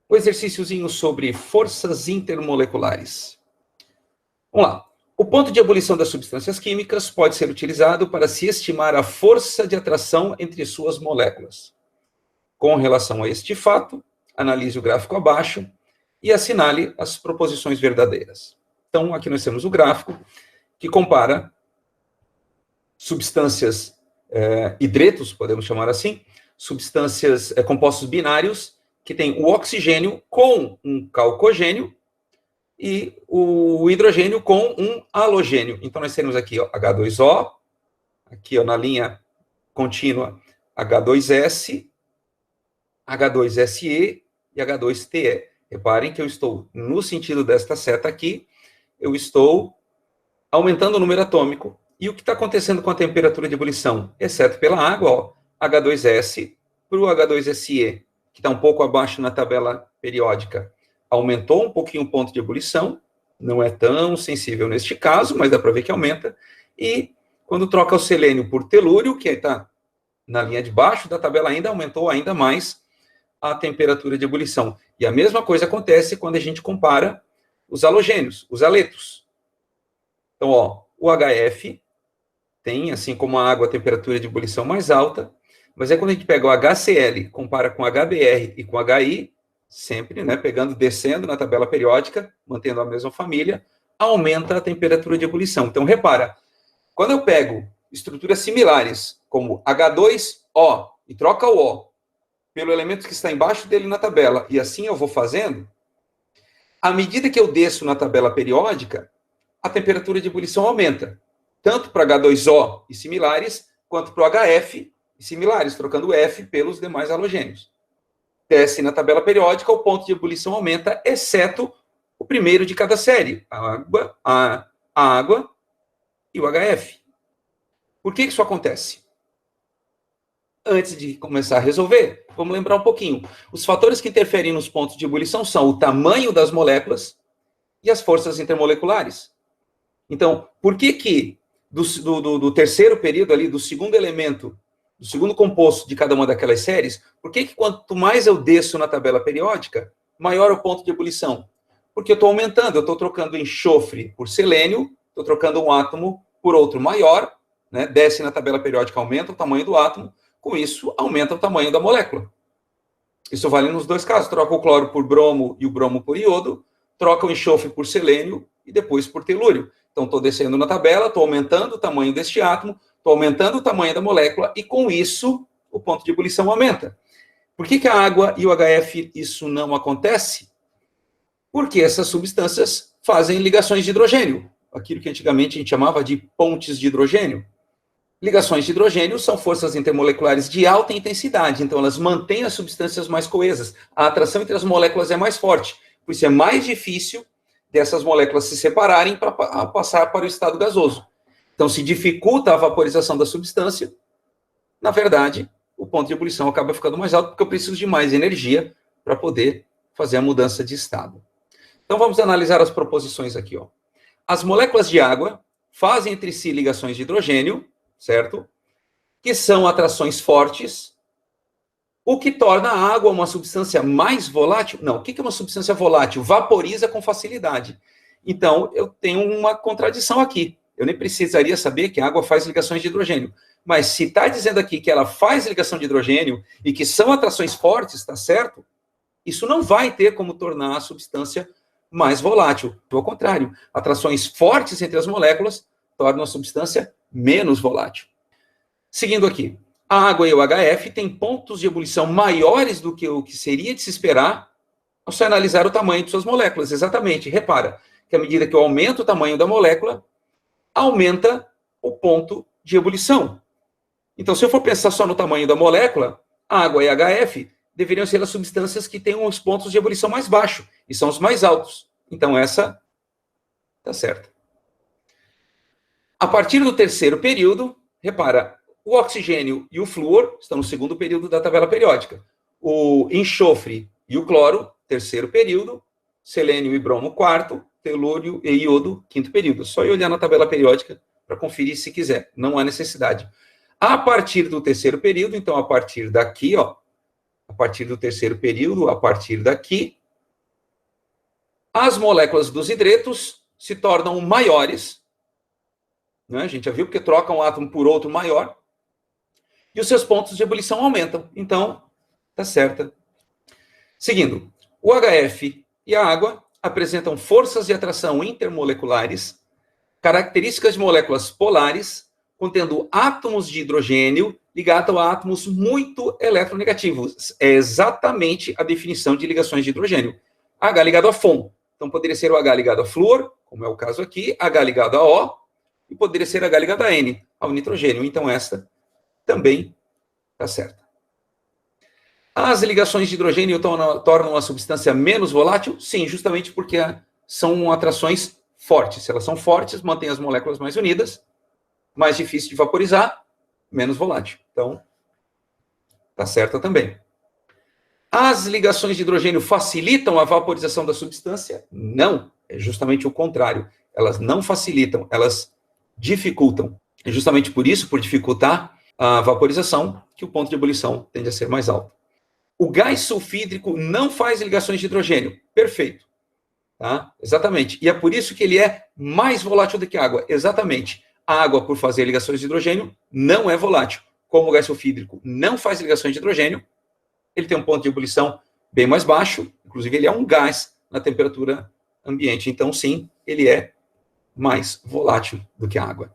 O exercíciozinho sobre forças intermoleculares. Vamos lá. O ponto de ebulição das substâncias químicas pode ser utilizado para se estimar a força de atração entre suas moléculas. Com relação a este fato, analise o gráfico abaixo e assinale as proposições verdadeiras. Então, aqui nós temos o gráfico que compara substâncias hidretos, podemos chamar assim, substâncias, compostos binários, que tem o oxigênio com um calcogênio e o hidrogênio com um halogênio. Então, nós temos aqui ó, H2O, aqui ó, na linha contínua H2S, H2SE e H2TE. Reparem que eu estou, no sentido desta seta aqui, eu estou aumentando o número atômico. E o que está acontecendo com a temperatura de ebulição? Exceto pela água, ó, H2S para o H2SE, que está um pouco abaixo na tabela periódica, aumentou um pouquinho o ponto de ebulição, não é tão sensível neste caso, mas dá para ver que aumenta. E quando troca o selênio por telúrio, que está na linha de baixo da tabela ainda, aumentou ainda mais a temperatura de ebulição. E a mesma coisa acontece quando a gente compara os halogênios, os haletos. Então, ó, o HF tem, assim como a água, a temperatura de ebulição mais alta, mas é quando a gente pega o HCl, compara com HBr e com HI, sempre, né, descendo na tabela periódica, mantendo a mesma família, aumenta a temperatura de ebulição. Então, repara, quando eu pego estruturas similares, como H2O, e troca o O pelo elemento que está embaixo dele na tabela, e assim eu vou fazendo, à medida que eu desço na tabela periódica, a temperatura de ebulição aumenta, tanto para H2O e similares, quanto para o HF e similares, trocando o F pelos demais halogênios. Desce na tabela periódica, o ponto de ebulição aumenta, exceto o primeiro de cada série, a água e o HF. Por que isso acontece? Antes de começar a resolver, vamos lembrar um pouquinho. Os fatores que interferem nos pontos de ebulição são o tamanho das moléculas e as forças intermoleculares. Então, por que do terceiro período ali, do segundo elemento, do segundo composto de cada uma daquelas séries, por que quanto mais eu desço na tabela periódica, maior o ponto de ebulição? Porque eu estou aumentando, eu estou trocando enxofre por selênio, estou trocando um átomo por outro maior, né? Desce na tabela periódica, aumenta o tamanho do átomo, com isso aumenta o tamanho da molécula. Isso vale nos dois casos, troca o cloro por bromo e o bromo por iodo, troca o enxofre por selênio e depois por telúrio. Então, estou descendo na tabela, estou aumentando o tamanho deste átomo, estou aumentando o tamanho da molécula e, com isso, o ponto de ebulição aumenta. Por que a água e o HF isso não acontece? Porque essas substâncias fazem ligações de hidrogênio, aquilo que antigamente a gente chamava de pontes de hidrogênio. Ligações de hidrogênio são forças intermoleculares de alta intensidade, então elas mantêm as substâncias mais coesas. A atração entre as moléculas é mais forte, por isso é mais difícil dessas moléculas se separarem para passar para o estado gasoso. Então, se dificulta a vaporização da substância, na verdade, o ponto de ebulição acaba ficando mais alto, porque eu preciso de mais energia para poder fazer a mudança de estado. Então, vamos analisar as proposições aqui. Ó. As moléculas de água fazem entre si ligações de hidrogênio, certo? Que são atrações fortes, o que torna a água uma substância mais volátil. Não, o que é uma substância volátil? Vaporiza com facilidade. Então, eu tenho uma contradição aqui. Eu nem precisaria saber que a água faz ligações de hidrogênio. Mas se está dizendo aqui que ela faz ligação de hidrogênio e que são atrações fortes, está certo? Isso não vai ter como tornar a substância mais volátil. Ao contrário, atrações fortes entre as moléculas tornam a substância menos volátil. Seguindo aqui, a água e o HF têm pontos de ebulição maiores do que o que seria de se esperar ao se analisar o tamanho de suas moléculas. Exatamente, repara que à medida que eu aumento o tamanho da molécula, aumenta o ponto de ebulição. Então, se eu for pensar só no tamanho da molécula, água e HF deveriam ser as substâncias que têm os pontos de ebulição mais baixos, e são os mais altos. Então, essa está certa. A partir do terceiro período, repara, o oxigênio e o flúor estão no segundo período da tabela periódica. O enxofre e o cloro, terceiro período. Selênio e bromo, quarto. Telúrio e iodo, quinto período. Só ir olhar na tabela periódica para conferir se quiser. Não há necessidade. A partir do terceiro período, então a partir daqui, ó, a partir do terceiro período, a partir daqui, as moléculas dos hidretos se tornam maiores, né? A gente já viu porque troca um átomo por outro maior, e os seus pontos de ebulição aumentam. Então, tá certa. Seguindo, o HF e a água apresentam forças de atração intermoleculares, características de moléculas polares, contendo átomos de hidrogênio ligados a átomos muito eletronegativos. É exatamente a definição de ligações de hidrogênio. H ligado a FON. Então, poderia ser o H ligado a flúor, como é o caso aqui, H ligado a O, e poderia ser H ligado a N, ao nitrogênio. Então, esta também está certa. As ligações de hidrogênio tornam a substância menos volátil? Sim, justamente porque são atrações fortes. Se elas são fortes, mantêm as moléculas mais unidas, mais difícil de vaporizar, menos volátil. Então, está certa também. As ligações de hidrogênio facilitam a vaporização da substância? Não, é justamente o contrário. Elas não facilitam, elas dificultam. É justamente por isso, por dificultar a vaporização, que o ponto de ebulição tende a ser mais alto. O gás sulfídrico não faz ligações de hidrogênio. Perfeito. Tá? Exatamente. E é por isso que ele é mais volátil do que a água. Exatamente. A água, por fazer ligações de hidrogênio, não é volátil. Como o gás sulfídrico não faz ligações de hidrogênio, ele tem um ponto de ebulição bem mais baixo. Inclusive, ele é um gás na temperatura ambiente. Então, sim, ele é mais volátil do que a água.